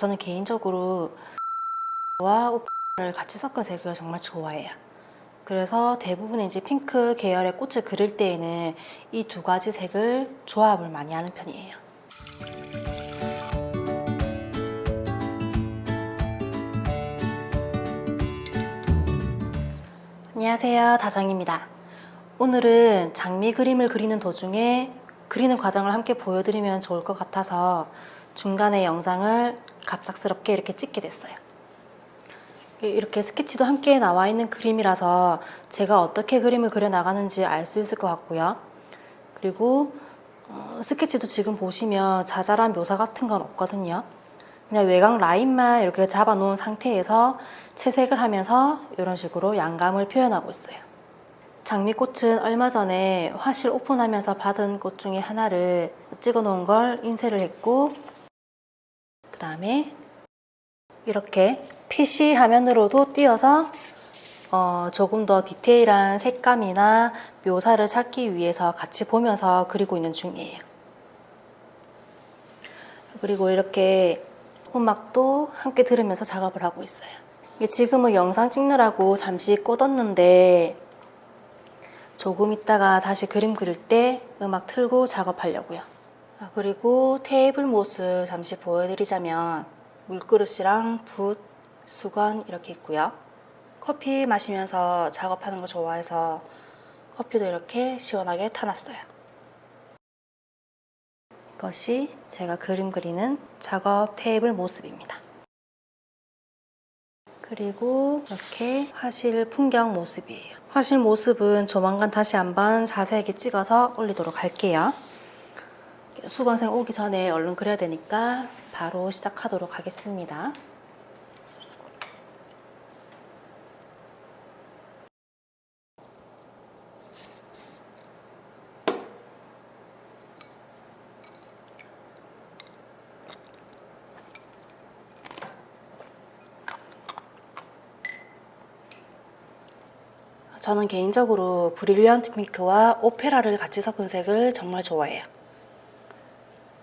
저는 개인적으로 와 오프를 같이 섞은 색을 정말 좋아해요. 그래서 대부분의 이제 핑크 계열의 꽃을 그릴 때에는 이 두 가지 색을 조합을 많이 하는 편이에요. 안녕하세요, 다정입니다. 오늘은 장미 그림을 그리는 도중에 그리는 과정을 함께 보여드리면 좋을 것 같아서 중간에 영상을 갑작스럽게 이렇게 찍게 됐어요. 이렇게 스케치도 함께 나와 있는 그림이라서 제가 어떻게 그림을 그려 나가는지 알 수 있을 것 같고요. 그리고 스케치도 지금 보시면 자잘한 묘사 같은 건 없거든요. 그냥 외곽 라인만 이렇게 잡아 놓은 상태에서 채색을 하면서 이런 식으로 양감을 표현하고 있어요. 장미꽃은 얼마 전에 화실 오픈하면서 받은 꽃 중에 하나를 찍어 놓은 걸 인쇄를 했고, 그 다음에 이렇게 PC 화면으로도 띄어서 조금 더 디테일한 색감이나 묘사를 찾기 위해서 같이 보면서 그리고 있는 중이에요. 그리고 이렇게 음악도 함께 들으면서 작업을 하고 있어요. 지금은 영상 찍느라고 잠시 꺼뒀는데 조금 있다가 다시 그림 그릴 때 음악 틀고 작업하려고요. 그리고 테이블 모습 잠시 보여드리자면 물그릇이랑 붓, 수건 이렇게 있고요. 커피 마시면서 작업하는 거 좋아해서 커피도 이렇게 시원하게 타놨어요. 이것이 제가 그림 그리는 작업 테이블 모습입니다. 그리고 이렇게 화실 풍경 모습이에요. 화실 모습은 조만간 다시 한번 자세하게 찍어서 올리도록 할게요. 수강생 오기 전에 얼른 그려야 되니까 바로 시작하도록 하겠습니다. 저는 개인적으로 브릴리언트 핑크와 오페라를 같이 섞은 색을 정말 좋아해요.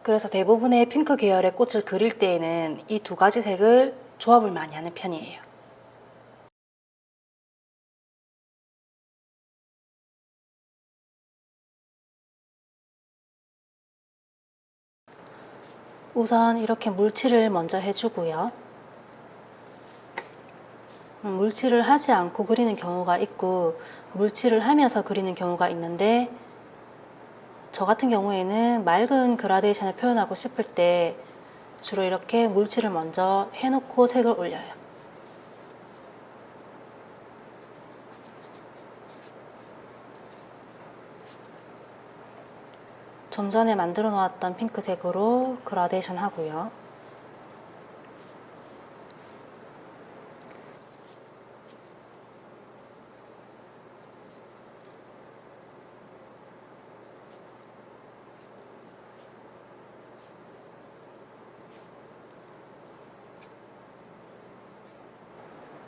그래서 대부분의 핑크 계열의 꽃을 그릴 때에는 이 두 가지 색을 조합을 많이 하는 편이에요. 우선 이렇게 물칠을 먼저 해주고요. 물칠을 하지 않고 그리는 경우가 있고 물칠을 하면서 그리는 경우가 있는데, 저 같은 경우에는 맑은 그라데이션을 표현하고 싶을 때 주로 이렇게 물칠을 먼저 해놓고 색을 올려요. 좀 전에 만들어 놓았던 핑크색으로 그라데이션 하고요.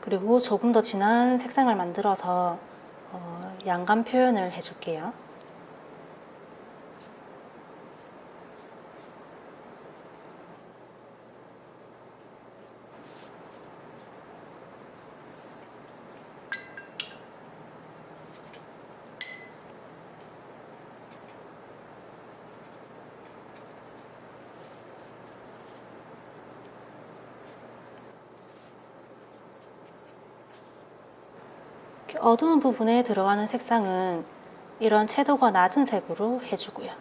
그리고 조금 더 진한 색상을 만들어서 양감 표현을 해줄게요. 어두운 부분에 들어가는 색상은 이런 채도가 낮은 색으로 해주고요.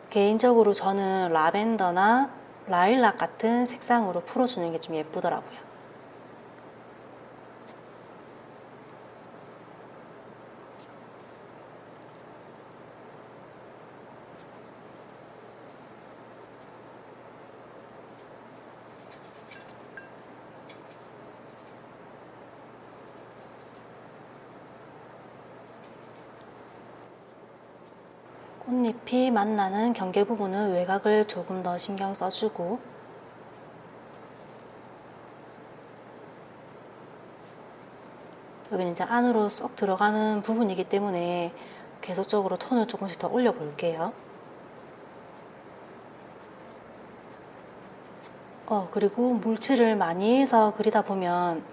개인적으로 저는 라벤더나 라일락 같은 색상으로 풀어주는 게 좀 예쁘더라고요. 꽃잎이 만나는 경계 부분은 외곽을 조금 더 신경 써주고, 여기는 이제 안으로 쏙 들어가는 부분이기 때문에 계속적으로 톤을 조금씩 더 올려 볼게요. 그리고 물칠을 많이 해서 그리다 보면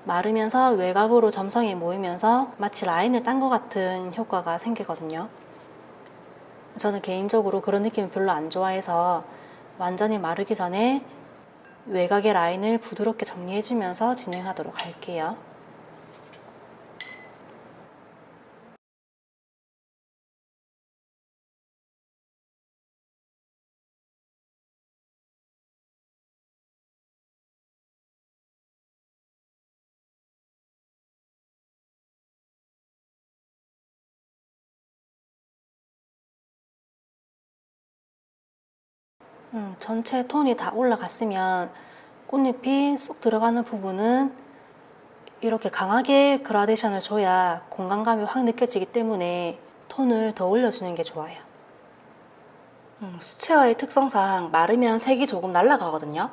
마르면서 외곽으로 점성이 모이면서 마치 라인을 딴 것 같은 효과가 생기거든요. 저는 개인적으로 그런 느낌을 별로 안 좋아해서 완전히 마르기 전에 외곽의 라인을 부드럽게 정리해주면서 진행하도록 할게요. 전체 톤이 다 올라갔으면 꽃잎이 쏙 들어가는 부분은 이렇게 강하게 그라데이션을 줘야 공간감이 확 느껴지기 때문에 톤을 더 올려주는 게 좋아요. 수채화의 특성상 마르면 색이 조금 날아가거든요.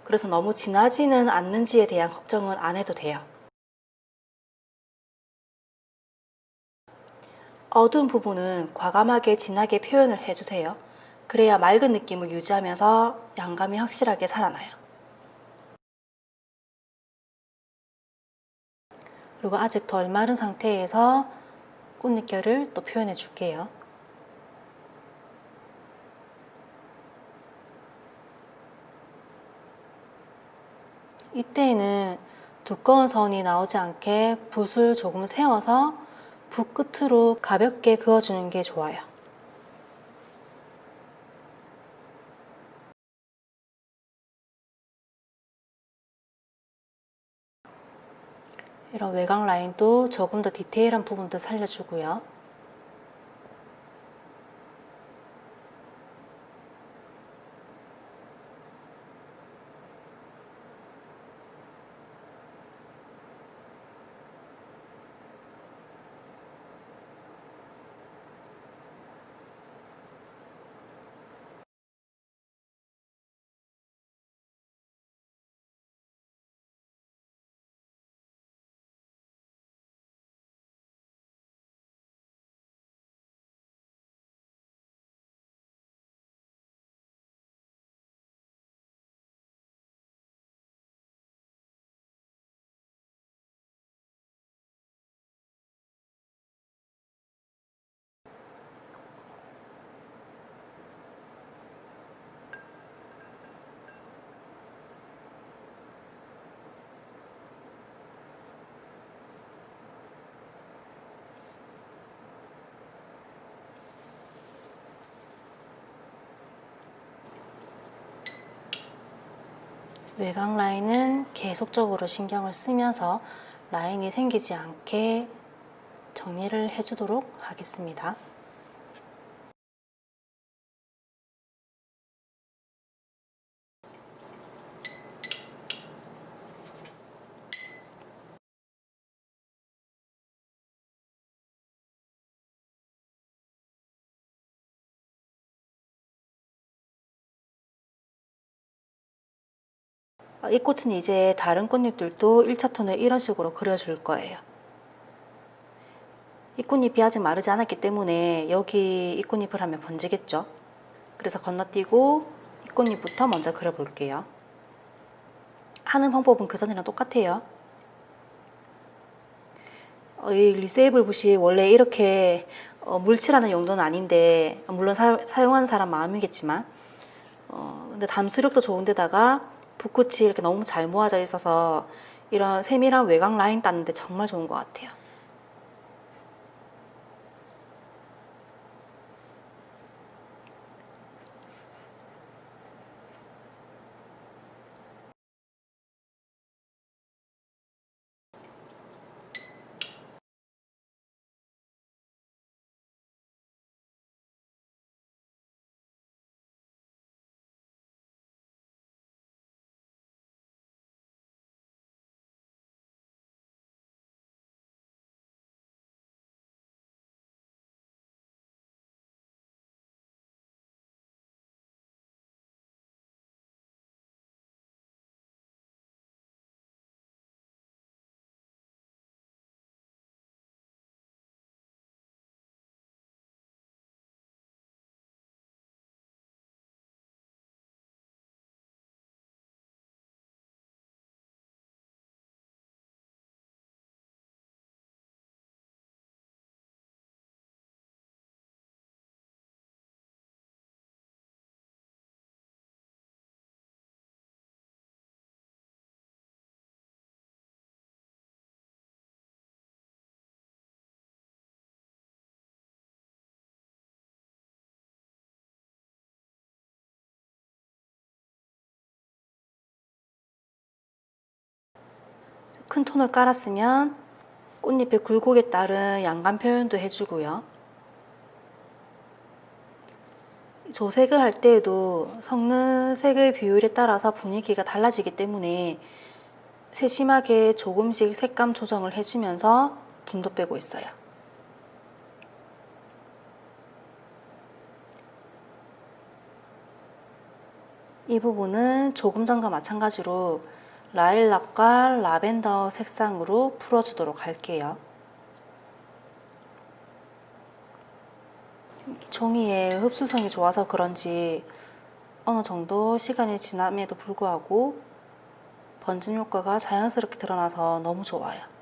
그래서 너무 진하지는 않는지에 대한 걱정은 안 해도 돼요. 어두운 부분은 과감하게 진하게 표현을 해주세요. 그래야 맑은 느낌을 유지하면서 양감이 확실하게 살아나요. 그리고 아직 덜 마른 상태에서 꽃잎결을 또 표현해 줄게요. 이때에는 두꺼운 선이 나오지 않게 붓을 조금 세워서 붓 끝으로 가볍게 그어주는 게 좋아요. 이런 외곽 라인도 조금 더 디테일한 부분도 살려주고요. 외곽 라인은 계속적으로 신경을 쓰면서 라인이 생기지 않게 정리를 해주도록 하겠습니다. 이 꽃은 이제 다른 꽃잎들도 1차 톤을 이런 식으로 그려줄 거예요. 이 꽃잎이 아직 마르지 않았기 때문에 여기 이 꽃잎을 하면 번지겠죠. 그래서 건너뛰고 이 꽃잎부터 먼저 그려볼게요. 하는 방법은 그 전이랑 똑같아요. 이 리세이블 붓이 원래 이렇게 물칠하는 용도는 아닌데, 물론 사용하는 사람 마음이겠지만, 근데 담수력도 좋은데다가 붓끝이 이렇게 너무 잘 모아져 있어서 이런 세밀한 외곽 라인 따는데 정말 좋은 것 같아요. 큰 톤을 깔았으면 꽃잎의 굴곡에 따른 양감 표현도 해주고요. 조색을 할 때에도 섞는 색의 비율에 따라서 분위기가 달라지기 때문에 세심하게 조금씩 색감 조정을 해주면서 진도 빼고 있어요. 이 부분은 조금 전과 마찬가지로 라일락과 라벤더 색상으로 풀어주도록 할게요. 종이의 흡수성이 좋아서 그런지 어느 정도 시간이 지남에도 불구하고 번짐 효과가 자연스럽게 드러나서 너무 좋아요.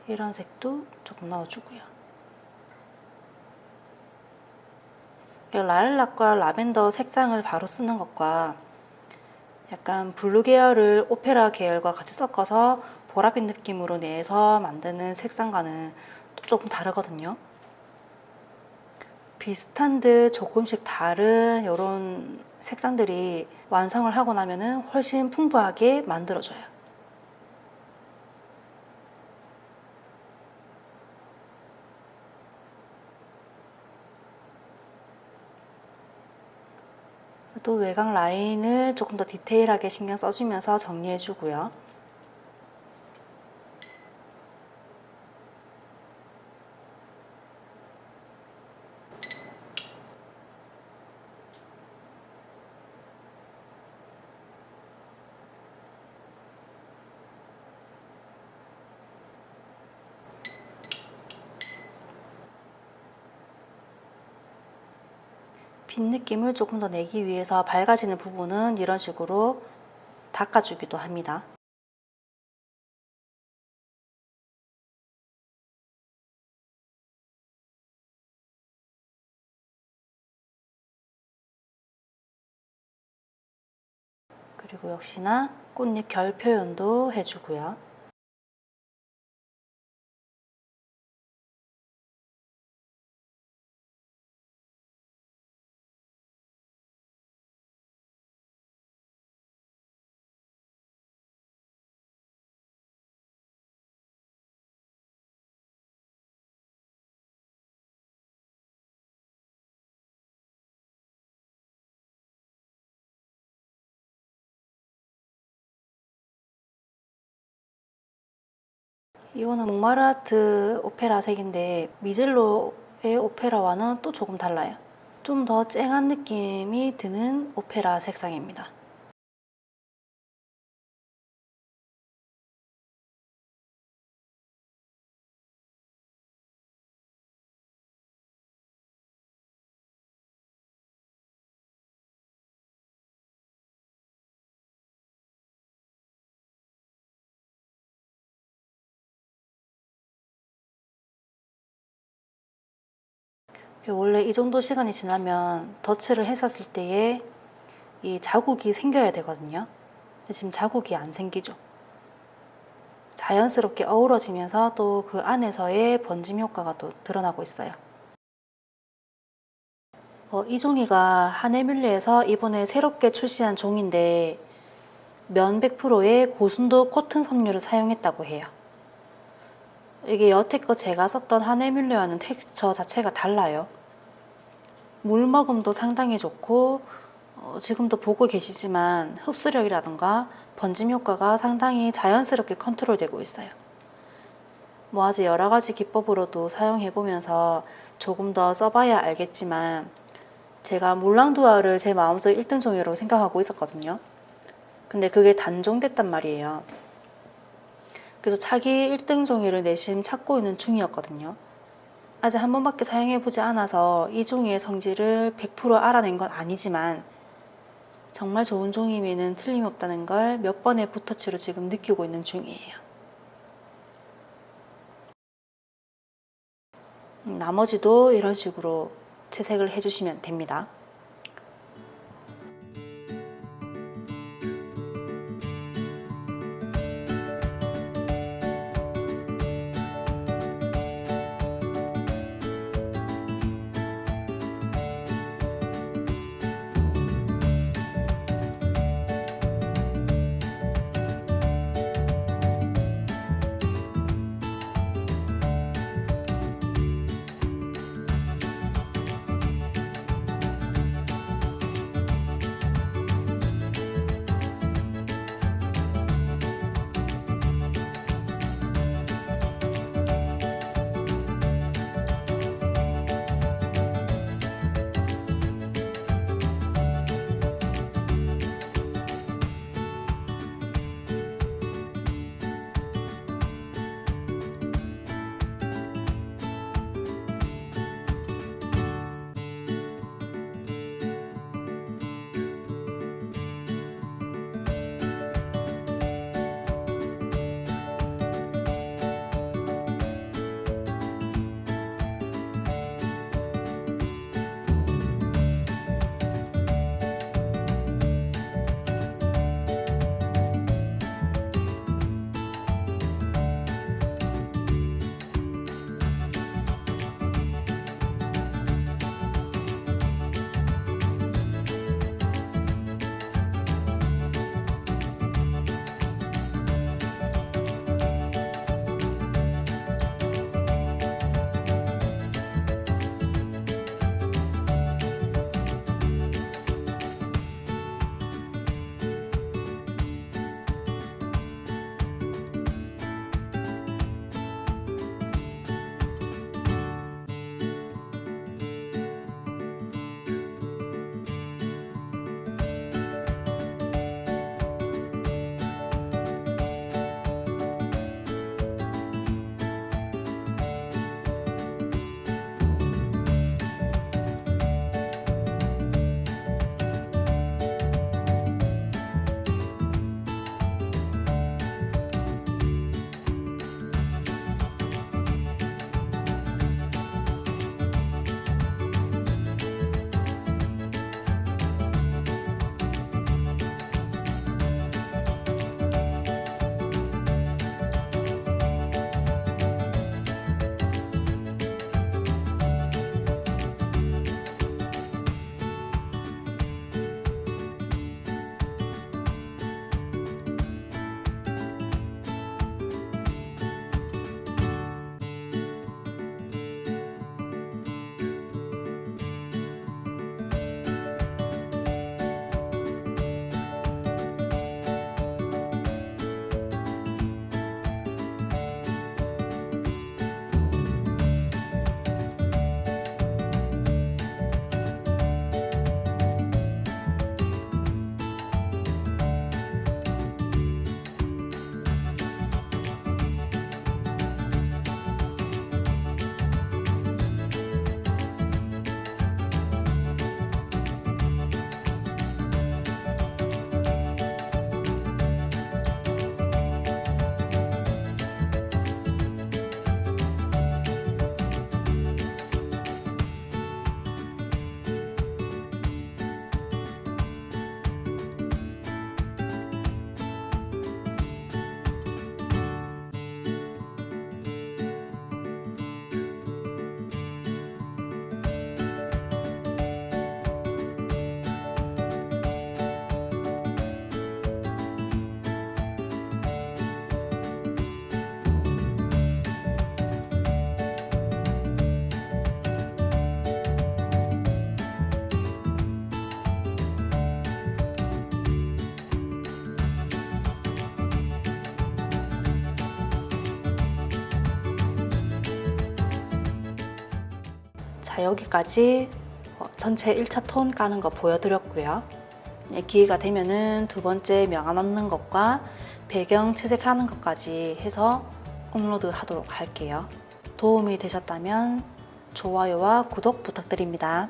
이런 색도 조금 넣어주고요. 라일락과 라벤더 색상을 바로 쓰는 것과 약간 블루 계열을 오페라 계열과 같이 섞어서 보랏빛 느낌으로 내서 만드는 색상과는 또 조금 다르거든요. 비슷한 듯 조금씩 다른 이런 색상들이 완성을 하고 나면은 훨씬 풍부하게 만들어줘요. 또 외곽 라인을 조금 더 디테일하게 신경 써주면서 정리해주고요. 빈 느낌을 조금 더 내기 위해서 밝아지는 부분은 이런 식으로 닦아주기도 합니다. 그리고 역시나 꽃잎 결 표현도 해주고요. 이거는 몽마르트 오페라 색인데 미젤로의 오페라와는 또 조금 달라요. 좀 더 쨍한 느낌이 드는 오페라 색상입니다. 원래 이 정도 시간이 지나면 덧칠을 했었을 때에 이 자국이 생겨야 되거든요. 근데 지금 자국이 안 생기죠. 자연스럽게 어우러지면서 또 그 안에서의 번짐 효과가 또 드러나고 있어요. 이 종이가 하네뮬레에서 이번에 새롭게 출시한 종인데 면 100%의 고순도 코튼 섬유를 사용했다고 해요. 이게 여태껏 제가 썼던 하네뮬레와는 텍스처 자체가 달라요. 물 머금도 상당히 좋고 지금도 보고 계시지만 흡수력이라던가 번짐 효과가 상당히 자연스럽게 컨트롤되고 있어요. 뭐 아직 여러 가지 기법으로도 사용해 보면서 조금 더 써봐야 알겠지만 제가 몰랑두아를 제 마음속 1등 종이라고 생각하고 있었거든요. 근데 그게 단종됐단 말이에요. 그래서 차기 1등 종이를 내심 찾고 있는 중이었거든요. 아직 한 번밖에 사용해보지 않아서 이 종이의 성질을 100% 알아낸 건 아니지만 정말 좋은 종이면은 틀림없다는 걸 몇 번의 붓터치로 지금 느끼고 있는 중이에요. 나머지도 이런 식으로 채색을 해주시면 됩니다. 자, 여기까지 전체 1차 톤 까는 거 보여드렸고요. 기회가 되면은 두 번째 명암 넣는 것과 배경 채색하는 것까지 해서 업로드 하도록 할게요. 도움이 되셨다면 좋아요와 구독 부탁드립니다.